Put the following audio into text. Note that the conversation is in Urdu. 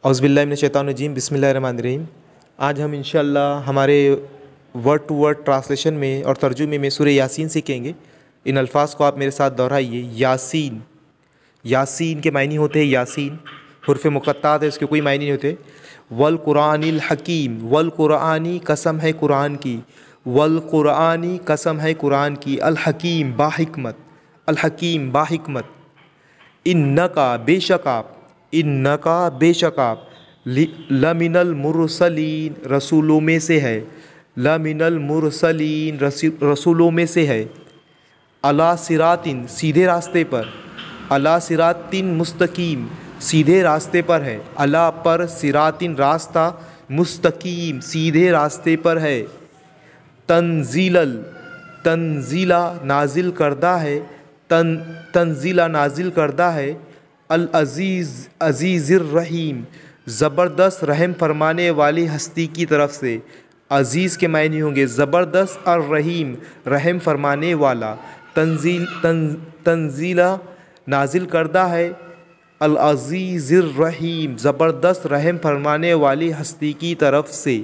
اعوذ باللہ من الشیطان الرجیم، بسم اللہ الرحمن الرحیم۔ آج ہم انشاءاللہ ہمارے ورڈ ٹو ورڈ ٹرانسلیشن میں اور ترجمے میں سورہ یاسین سیکھیں گے۔ ان الفاظ کو آپ میرے ساتھ دہرائیے۔ یاسین، یاسین کے معنی ہوتے ہیں یاسین، حرف مقطعات ہے، اس کے کوئی معنی نہیں ہوتے۔ والقرآن الحکیم، والقرآنی قسم ہے قرآن کی، والقرآنی قسم ہے قرآن کی، الحکیم باحکمت، الحکیم باحکمت۔ انکا بے شک آپ، انکا بے شک آپ، لمن المرسلین رسولوں میں سے ہے، لمن المرسلین رسولوں میں سے ہے، علی صراطٍ سیدھے راستے پر، علی صراطٍ مستقیم سیدھے راستے پر ہے، علی پر، صراطٍ راستہ، مستقیم سیدھے راستے پر ہے۔ تنزیلا نازل کردہ ہے، تنزیلا نازل کردہ ہے، العزیز عزیز الرحیم زبردست رحم فرمانے والی ہستی کی طرف سے۔ عزیز کے معنی ہوں گے زبردست، الرحیم رحم فرمانے والا۔ تنزیلا نازل کردہ ہے، العزیز الرحیم زبردست رحم فرمانے والی ہستی کی طرف سے۔